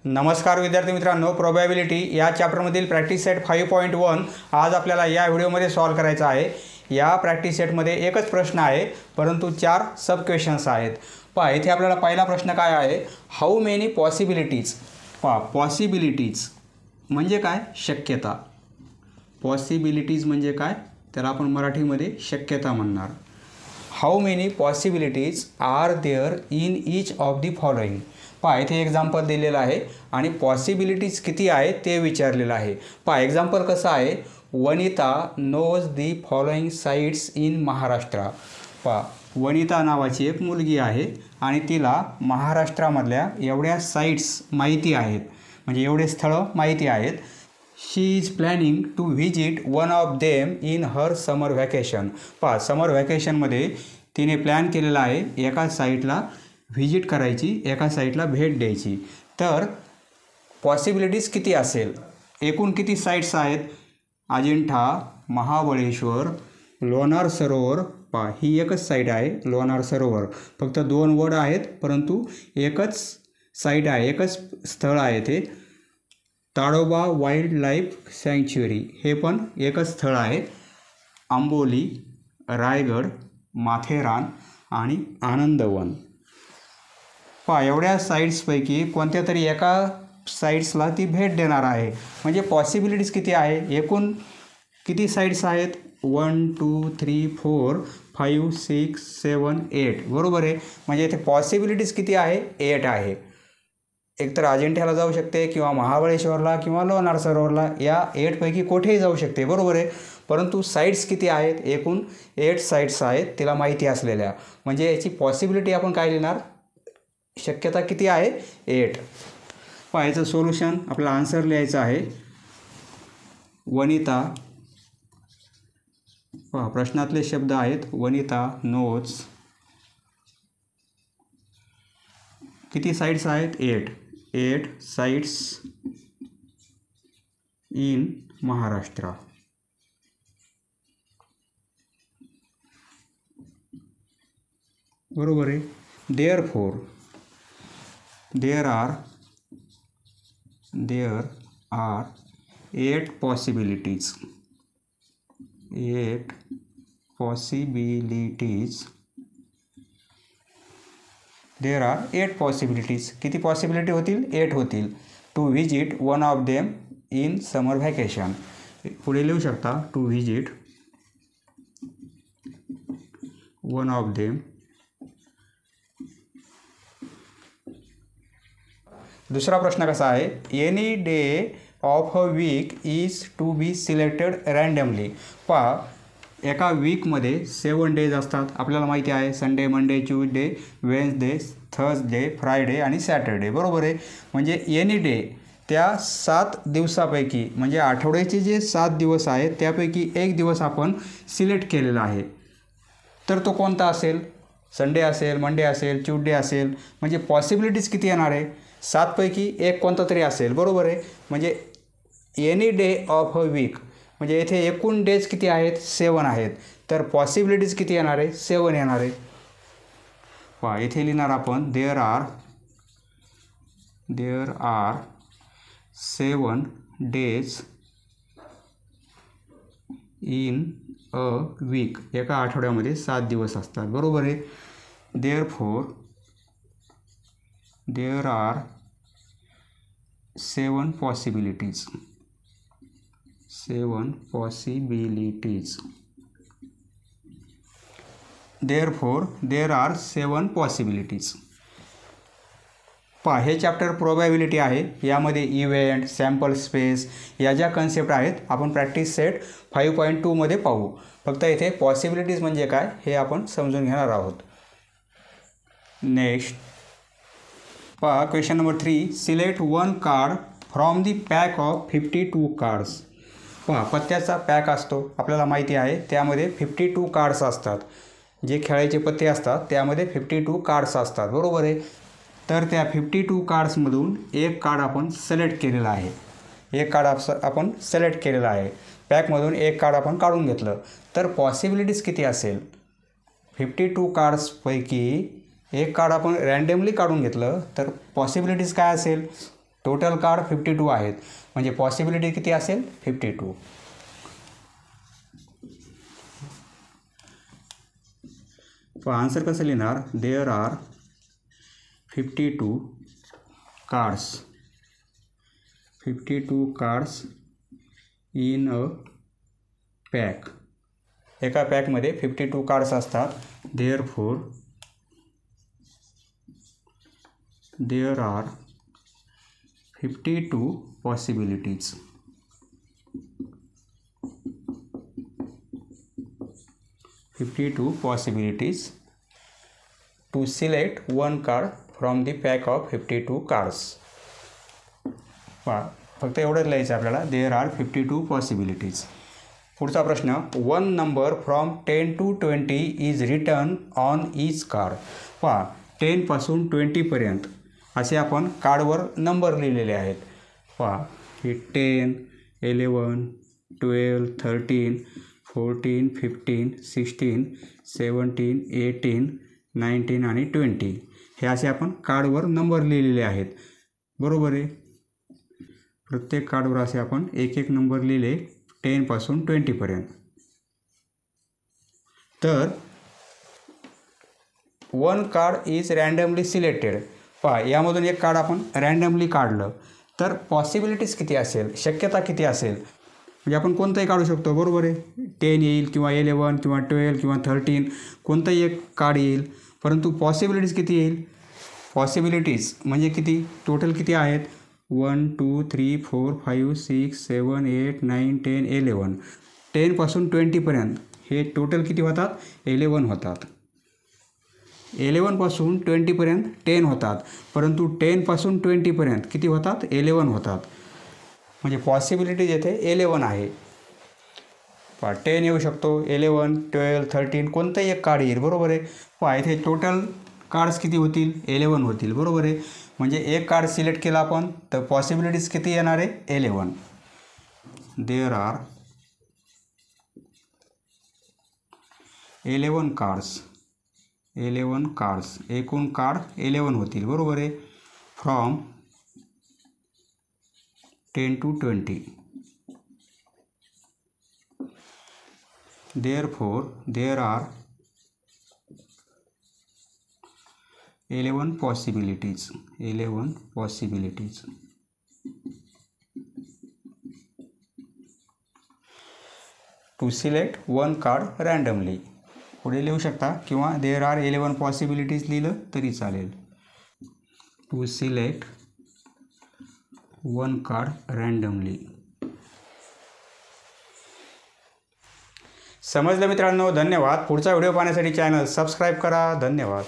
नमस्कार विद्यार्थी मित्रांनो, प्रोबॅबिलिटी या चॅप्टरमधील प्रॅक्टिस सेट 5.1 आज आपल्याला या व्हिडिओमध्ये सॉल्व करायचा आहे। या प्रॅक्टिस सेटमध्ये एकच प्रश्न आहे, परंतु 4 सब क्वेश्चन्स आहेत। पहा, इथे आपल्याला पहिला प्रश्न काय आहे, हाऊ मेनी पॉसिबिलिटीज। पहा, पॉसिबिलिटीज म्हणजे काय, शक्यता। पॉसिबिलिटीज म्हणजे काय, त्याला आपण मराठीमध्ये शक्यता म्हणणार। How many possibilities are there in each of the following. पहा, इथे एक्झाम्पल दिलेलं आहे आणि पॉसिबिलिटीज किती आहे ते विचारलेलं आहे। पहा, एक्झाम्पल कसं आहे, Vanita knows the following sites in Maharashtra. पहा, वनिता नावाची एक मुलगी आहे आणि तिला महाराष्ट्रामधल्या एवढ्या साइट्स माहिती आहेत, म्हणजे एवढे स्थळं माहिती आहेत। She is planning to visit one of them in her summer vacation. पहा, समर व्हॅकेशनमध्ये तिने प्लॅन केलेला आहे एका साईटला व्हिजिट करायची, एका साईटला भेट द्यायची। तर पॉसिबिलिटीज किती असेल, एकूण किती साईट्स आहेत, अजिंठा, महाबळेश्वर, लोणार सरोवर। पहा, ही एकच साईट आहे लोणार सरोवर, फक्त 2 वर्ड आहेत परंतु एकच साईट आहे, एकच स्थळ आहे ते। ताडोबा वाईल्ड लाईफ सँक्च्युरी, हे पण एकच स्थळ आहे। आंबोली, रायगड, माथेरान आणि आनंदवन। पहा, एवढ्या साईट्सपैकी कोणत्या तरी एका साईट्सला ती भेट देणार आहे, म्हणजे पॉसिबिलिटीज किती आहे, एकूण किती साईट्स आहेत, 1 2 3 4 5 6 7 8, बरोबर आहे। म्हणजे इथे पॉसिबिलिटीज किती आहे, 8 आहे। एकतर अजिंठ्याला जाऊ शकते किंवा महाबळेश्वरला किंवा लोणार सरोवरला, या 8 पैकी कुठेही जाऊ शकते, बरोबर आहे। परंतु साईट्स किती आहेत, एकूण 8 साईट्स आहेत तिला माहिती असलेल्या, म्हणजे याची पॉसिबिलिटी आपण काय लिहिणार, शक्यता किती आहे, 8। पाहायचं सोल्युशन, आपला आन्सर लिहायचं आहे। वनिता, पहा प्रश्नातले शब्द आहेत, वनिता नोज, किती साईट्स आहेत, 8 साईट्स इन महाराष्ट्र। बरोबर आहे। Therefore there are 8 possibilities। 8 possibilities। there are 8 possibilities। किती पॉसिबिलिटी होतील, 8 होतील। To visit one of them in summer vacation, पुढे लिहू शकता, to visit one of them. दुसरा प्रश्न कसा आहे, any day of a week is to be selected randomly. पहा, एका वीकमध्ये 7 डेज असतात, आपल्याला माहिती आहे, Sunday, Monday, Tuesday, Wednesday, Thursday, Friday आणि सॅटरडे, बरोबर आहे। म्हणजे एनी डे, त्या 7 दिवसापैकी, म्हणजे आठवड्याचे जे 7 दिवस आहेत त्यापैकी एक दिवस आपण सिलेक्ट केलेला आहे, तर तो कोणता असेल, संडे असेल, मंडे असेल, ट्यूजडे असेल। म्हणजे पॉसिबिलिटीज किती येणार आहे, 7 पैकी एक कोणता तरी असेल, बरोबर आहे। म्हणजे any day of a weak, म्हणजे येथे एकूण डेज किती आहेत, 7 आहेत, तर पॉसिबिलिटीज किती येणार आहे, 7 येणार आहे। पहा, इथे लिहिणार आपण, there are 7 days in a week, एका आठवड्यामध्ये 7 दिवस असतात, बरोबर आहे। Therefore there are 7 possibilities। 7 possibilities। therefore there are 7 possibilities। पहा, हे चॅप्टर प्रोबॅबिलिटी आहे, यामध्ये इव्हेंट, सॅम्पल स्पेस या ज्या कन्सेप्ट आहेत आपण प्रॅक्टिस सेट 5.2 मध्ये पाहू। फक्त इथे पॉसिबिलिटीज म्हणजे काय हे आपण समजून घेणार आहोत। नेक्स्ट, पहा question number 3, select 1 card from the pack of 52 cards. पहा, पत्त्याचा पॅक असतो, आपल्याला माहिती आहे, त्यामध्ये 52 कार्ड्स असतात, जे खेळायचे पत्ते असतात त्यामध्ये 52 कार्ड्स असतात, बरोबर आहे। तर त्या 52 कार्ड्समधून एक कार्ड आपण सिलेक्ट केलेला आहे, एक कार्ड आपण सिलेक्ट केलेला आहे, पॅकमधून एक कार्ड आपण काढून घेतलं, तर पॉसिबिलिटीज किती असेल, 52 कार्ड्सपैकी एक कार्ड आपण रँडमली काढून घेतलं तर पॉसिबिलिटीज काय असेल, टोटल कार्ड 52 आहेत, म्हणजे पॉसिबिलिटी किती असेल 52. आन्सर कसं लिहिणार, there are 52 cards in a pack. एका पॅकमध्ये 52 कार्ड्स असतात. Therefore there are 52 possibilities. To select one card from the pack of 52 cards. फक्त एवढंच लिहायचं आपल्याला, देअर आर 52 पॉसिबिलिटीज. पुढचा प्रश्न, one number from 10 to 20 is return on each card. 10 पासून 20 पर्यंत असे आपण कार्डवर नंबर लिहिलेले आहेत. हे 10, 11, 12, 13, 14, 15, 16, 17, 18, 19 आणि 20 हे असे आपण कार्डवर नंबर लिहिलेले आहेत. बरोबर आहे. प्रत्येक कार्डवर असे आपण एक एक नंबर लिहिले 10 पासून 20 पर्यंत. तर one card is randomly selected. यामधून एक कार्ड आपण रँडमली काढलं तर पॉसिबिलिटीज किती असेल, शक्यता किती असेल. म्हणजे आपण कोणतंही काढू शकतो. बरोबर आहे. 10 येईल किंवा 11 किंवा 12 किंवा 13 कोणतंही एक कार्ड येईल. परंतु पॉसिबिलिटीज किती येईल. पॉसिबिलिटीज म्हणजे किती, टोटल किती आहेत, 1 2 3 4 5 6 7 8 9 10 11. 10 पासून 20 पर्यंत हे टोटल किती होतात, 11 होतात. 11 पासून 20 पर्यंत 10 होतात. परंतु 10 पासून 20 पर्यंत किती होतात, 11 होतात. म्हणजे पॉसिबिलिटीज येथे 11 आहे. 10 येऊ शकतो, 11, 12, 13 कोणतंही एक कार्ड येईल. बरोबर आहे. इथे टोटल कार्ड्स किती होतील, 11 होतील. बरोबर आहे. म्हणजे एक कार्ड सिलेक्ट केला आपण तर पॉसिबिलिटीज किती येणार आहे, 11. There are 11 cards. एकूण कार्ड 11 होतील. बरोबर आहे. From 10 to 20. Therefore, there are 11 possibilities. To select one card randomly. पुढे लिहू शकता किंवा there are 11 possibilities लिहिलं तरी चालेल. To select one card randomly. समजलं मित्रांनो. धन्यवाद. पुढचा व्हिडिओ पाहण्यासाठी चॅनल सबस्क्राईब करा. धन्यवाद.